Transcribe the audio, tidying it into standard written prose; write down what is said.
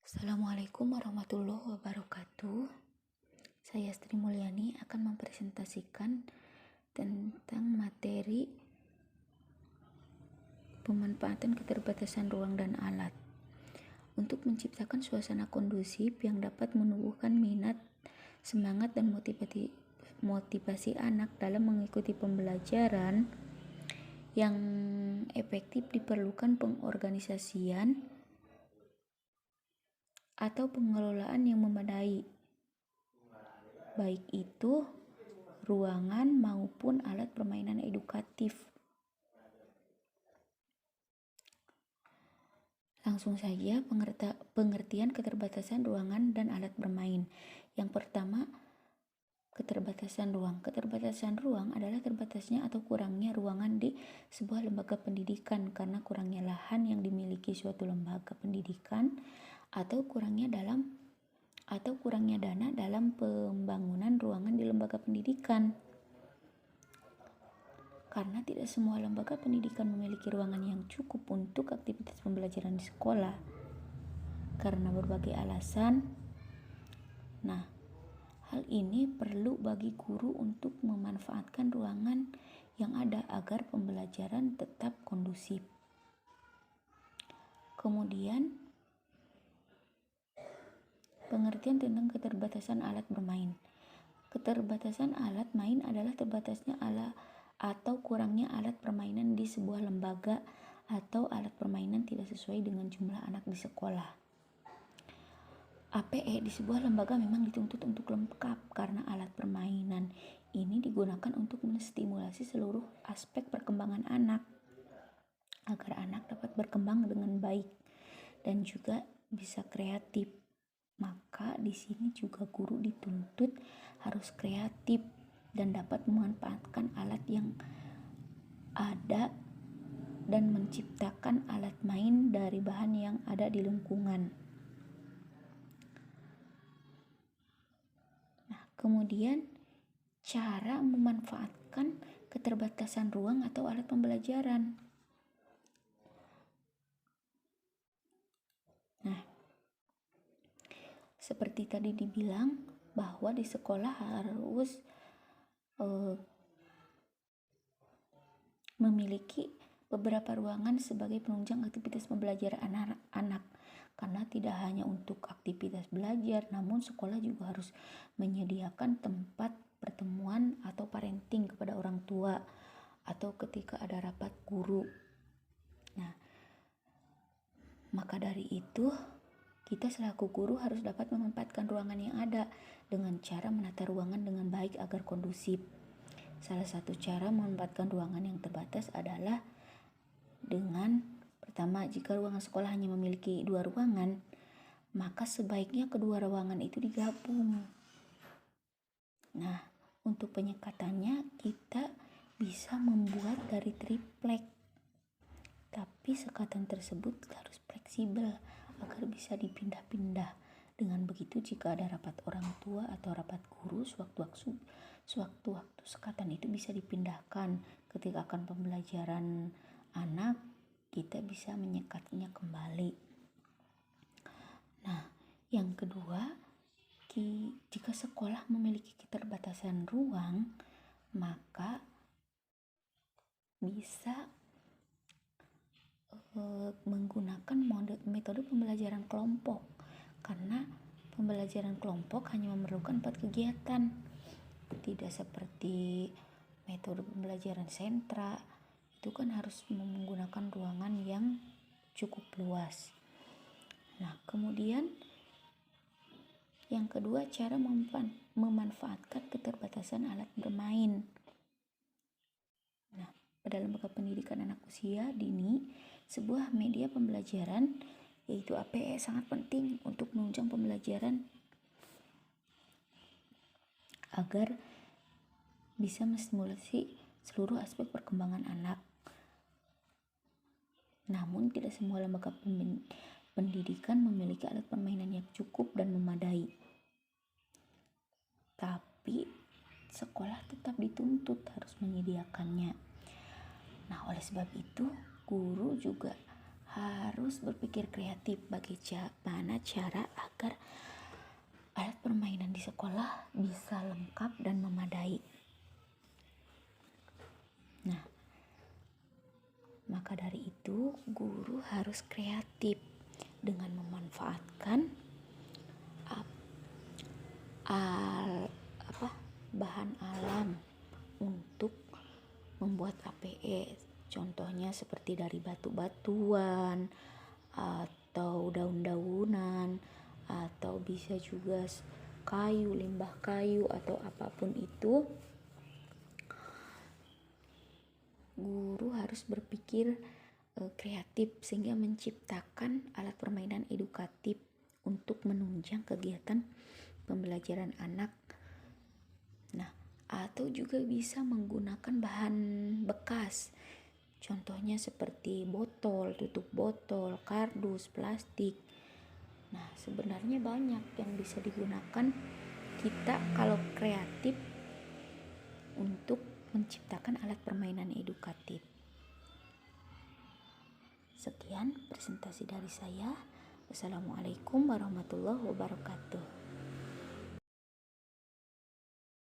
Assalamualaikum warahmatullahi wabarakatuh. Saya Sri Mulyani akan mempresentasikan tentang materi pemanfaatan keterbatasan ruang dan alat untuk menciptakan suasana kondusif yang dapat menumbuhkan minat, semangat, dan motivasi anak dalam mengikuti pembelajaran yang efektif. Diperlukan pengorganisasian atau pengelolaan yang memadai, baik itu ruangan maupun alat permainan edukatif. Langsung saja pengertian keterbatasan ruangan dan alat bermain. Yang pertama, keterbatasan ruang. Keterbatasan ruang adalah terbatasnya atau kurangnya ruangan di sebuah lembaga pendidikan karena kurangnya lahan yang dimiliki suatu lembaga pendidikan atau kurangnya dana dalam pembangunan ruangan di lembaga pendidikan. Karena tidak semua lembaga pendidikan memiliki ruangan yang cukup untuk aktivitas pembelajaran di sekolah karena berbagai alasan. Nah, hal ini perlu bagi guru untuk memanfaatkan ruangan yang ada agar pembelajaran tetap kondusif. Kemudian, pengertian tentang keterbatasan alat bermain. Keterbatasan alat main adalah terbatasnya atau kurangnya alat permainan di sebuah lembaga atau alat permainan tidak sesuai dengan jumlah anak di sekolah. APE di sebuah lembaga memang dituntut untuk lengkap karena alat permainan ini digunakan untuk menstimulasi seluruh aspek perkembangan anak agar anak dapat berkembang dengan baik dan juga bisa kreatif. Maka di sini juga guru dituntut harus kreatif dan dapat memanfaatkan alat yang ada dan menciptakan alat main dari bahan yang ada di lingkungan. Nah, kemudian cara memanfaatkan keterbatasan ruang atau alat pembelajaran. Nah, seperti tadi dibilang bahwa di sekolah harus memiliki beberapa ruangan sebagai penunjang aktivitas pembelajaran anak-anak karena tidak hanya untuk aktivitas belajar, namun sekolah juga harus menyediakan tempat pertemuan atau parenting kepada orang tua atau ketika ada rapat guru. Nah, maka dari itu kita selaku guru harus dapat memanfaatkan ruangan yang ada dengan cara menata ruangan dengan baik agar kondusif. Salah satu cara memanfaatkan ruangan yang terbatas adalah dengan pertama, jika ruangan sekolah hanya memiliki 2 ruangan, maka sebaiknya kedua ruangan itu digabung. Nah, untuk penyekatannya kita bisa membuat dari triplek. Tapi sekatan tersebut harus fleksibel agar bisa dipindah-pindah. Dengan begitu jika ada rapat orang tua atau rapat guru, sewaktu-waktu sekatan itu bisa dipindahkan. Ketika akan pembelajaran anak, kita bisa menyekatnya kembali. Nah, yang kedua, jika sekolah memiliki keterbatasan ruang, maka bisa menggunakan metode pembelajaran kelompok karena pembelajaran kelompok hanya memerlukan 4 kegiatan, tidak seperti metode pembelajaran sentra itu kan harus menggunakan ruangan yang cukup luas. Nah, kemudian yang kedua, cara memanfaatkan keterbatasan alat bermain. Nah, pada lembaga pendidikan anak usia dini, sebuah media pembelajaran yaitu APE sangat penting untuk menunjang pembelajaran agar bisa menstimulasi seluruh aspek perkembangan anak. Namun tidak semua lembaga pendidikan memiliki alat permainan yang cukup dan memadai. Tapi sekolah tetap dituntut harus menyediakannya. Nah, oleh sebab itu guru juga harus berpikir kreatif bagaimana cara agar alat permainan di sekolah bisa lengkap dan memadai. Nah, maka dari itu guru harus kreatif dengan memanfaatkan bahan alam untuk membuat APE. Contohnya seperti dari batu-batuan atau daun-daunan, atau bisa juga kayu, limbah kayu, atau apapun itu. Guru harus berpikir kreatif sehingga menciptakan alat permainan edukatif untuk menunjang kegiatan pembelajaran anak. Nah, atau juga bisa menggunakan bahan bekas. Contohnya seperti botol, tutup botol, kardus, plastik. Nah, sebenarnya banyak yang bisa digunakan kita kalau kreatif untuk menciptakan alat permainan edukatif. Sekian presentasi dari saya. Wassalamualaikum warahmatullahi wabarakatuh.